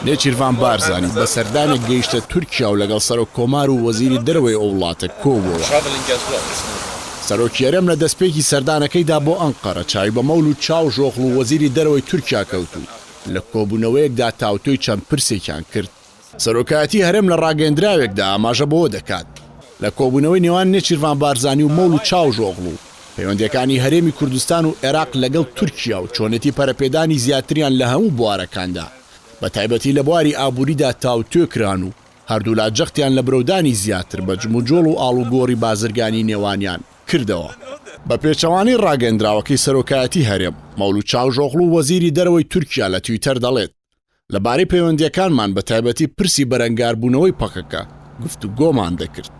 نێچیروان بارزانی بە سەردانێک گەیشتە تورکیا و لەگەڵ سەرۆک کۆمار و وەزیری دەرەوەی ئەو وڵاتە کۆبووەوە. سەرۆکیەرەم لە دەستپێکی سەردانەکەیدا بۆ ئەنقەرە چاوی بە مەول و چاو ژۆخڵ و وەزیری دەرەوەی تورکیا کەوتو لە کۆبوونەوەیەکدا تاوتۆی چەند پرسێکیان کرد. سەرۆکایەتی هەرێم لە ڕاگەندراوێکدا ئاماژە بەوە دەکات لە کۆبوونەوەی نێوان نێچیروان بارزانی و مەول و چاو ژۆغڵ و پەیوەندیەکانی هەرێمی کوردستان و عێراق لەگەڵ تورکیا و چۆنێتی پەرەپێدانی زیاتریان لە هەموو بوارەکاندا بە تایبەتی لە بواری ئابووریدا تاوتۆکران و هەردوو لاجەختیان لە برەودانی زیاتر بە جموجۆڵ و ئاڵوگۆڕی بازرگانی نێوانیان کردەوە. بە پێچەوانی ڕاگەندراوەکەی سەرۆکایەتی هەرێم مەول و چاو ژۆغڵ و وەزیری دەرەوەی تورکیا لە تویتەر دەڵێت لەبارەی پەیوەندیەکانمان بە تایبەتی پرسی بەرەنگاربوونەوەی پەکەکە گفتوگۆمان دەکرد.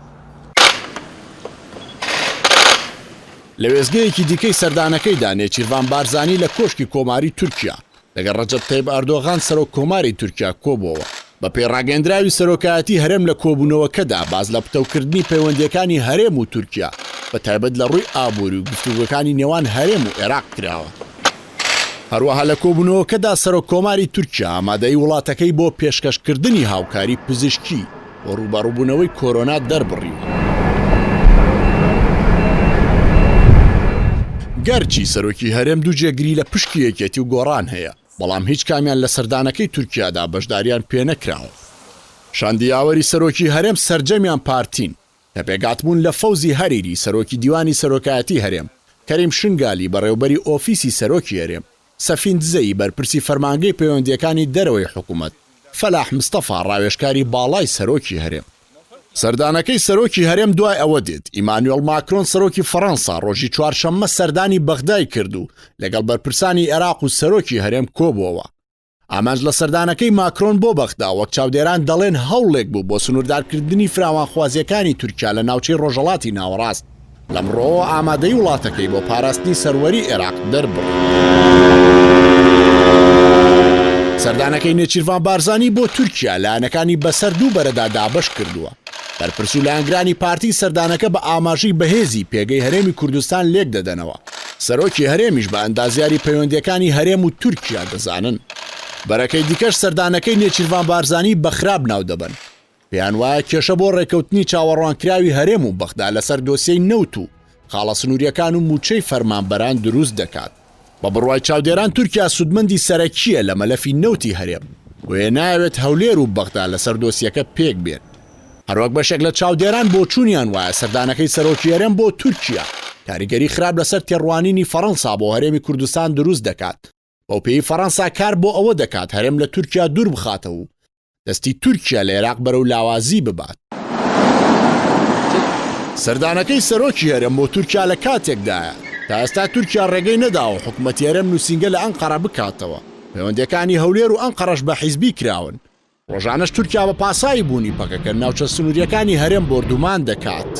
لە وێزگەیەکی دیکەی سەردانەکەیدا نێچیروان بارزانی لە کۆشکی کۆماری تورکیا لەگەڵ ڕەجەب تەیب ئەردۆغان سەرۆک کۆماری تورکیا کۆبووەوە. بە پێڕاگەندراوی سەرۆکایەتی هەرێم لە کۆبوونەوەکەدا باز لە پتەوکردنی پەیوەندیەکانی هەرێم و تورکیا بە تایبەت لە ڕووی ئابووری و گفتوگۆکانی نێوان هەرێم و عێراق کراوە. هەروەها لە کۆبوونەوەکەدا سەرۆک کۆماری تورکیا ئامادەی وڵاتەکەی بۆ پێشکەشکردنی هاوکاری پزیشکی بۆ ڕووبەڕووبوونەوەی کۆرۆنا دەربڕیوە. گەرچی سەرۆکی هەرێم دوو جێگری لە پشتی یەکێتی و گۆڕان هەیە بەڵام هیچ کامیان لە سەردانەکەی تورکیادا بەشداریان پێ نەکراوە. شاندیاوەری سەرۆکی هەرێم سەرجەمیان پارتین کە پێگاتبوون لە فەوزی هەریری سەرۆکی دیوانی سەرۆکایەتی هەرێم کەریم شنگالی بەڕێوەبەری ئۆفیسی سەرۆکی هەرێم سەفین دزەی بەرپرسی فەرمانگەی پەیوەندیەکانی دەرەوەی حکوومەت فەلاح مستەفا ڕاوێژکاری باڵای سەرۆکی هەرێم. سەردانەکەی سەرۆکی هەرێم دوای ئەوە دێت ئیمانوێڵ ماکرۆن سەرۆکی فەڕەنسا ڕۆژی چوارشەممە سەردانی بەغدای کرد و لەگەڵ بەرپرسانی عێراق و سەرۆکی هەرێم کۆبووەوە. ئامانج لە سەردانەکەی ماکرۆن بۆ بەغدا وەک چاودێران دەڵێن هەوڵێک بوو بۆ سنووردارکردنی فراوانخوازیەکانی تورکیا لە ناوچەی ڕۆژهەڵاتی ناوەڕاست لەمڕۆوە ئامادەی وڵاتەکەی بۆ پاراستنی سەروەری عێراق دەربڕی. سەردانەکەی نێچیروان بارزانی بۆ تورکیا لایەنەکانی بەسەر دوو بەرەدا دابەش کردووە. بەرپرس و لایەنگرانی پارتی سەردانەکە بە ئاماژەی بەهێزی پێگەی هەرێمی کوردستان لێک دەدەنەوە. سەرۆکی هەرێمیش بە ئەندازیاری پەیوەندیەکانی هەرێم و تورکیا دەزانن. بەرەکەی دیکەش سەردانەکەی نێچیروان بارزانی بەخراب ناو دەبن. پێیان وایە کێشە بۆ ڕێکەوتنی چاوەڕوانکراوی هەرێم و بەغدا لەسەر دۆسیەی نەوت و خاڵە سنووریەکان و موچەی فەرمانبەران دروست دەکات. بە بڕوای چاودێران تورکیا سودمەندی سەرەکیە لە مەلەفی نەوتی هەرێم وێ ناوێت هەولێر و بەغدا لەسەر دۆسیەکە پێک بێت. هەروەک بەشێک لە چاودێران بۆ چوونیان وایە سەردانەکەی سەرۆکی هەرێم بۆ تورکیا کاریگەری خراپ لەسەر تێڕوانینی فەڕەنسا بۆ هەرێمی کوردستان دروست دەکات. بەو پێی فەڕەنسا کار بۆ ئەوە دەکات هەرێم لە تورکیا دوور بخاتەوە و دەستی تورکیا لە عێراق بەرەو لاوازی ببات. سەردانەکەی سەرۆکی هەرێم بۆ تورکیا لە کاتێکدایە تا ئێستا تورکیا ڕێگەی نەداوە حکوومەتی هەرێم نووسینگە لە ئەنقەرە بکاتەوە. پەیوەندیەکانی هەولێر و ئەنقەرەش بە حیزبی کراون. ڕۆژانەش تورکیا بە پاسایی بوونی پەکەکە ناوچە سنووریەکانی هەرێم بردومان دەکات.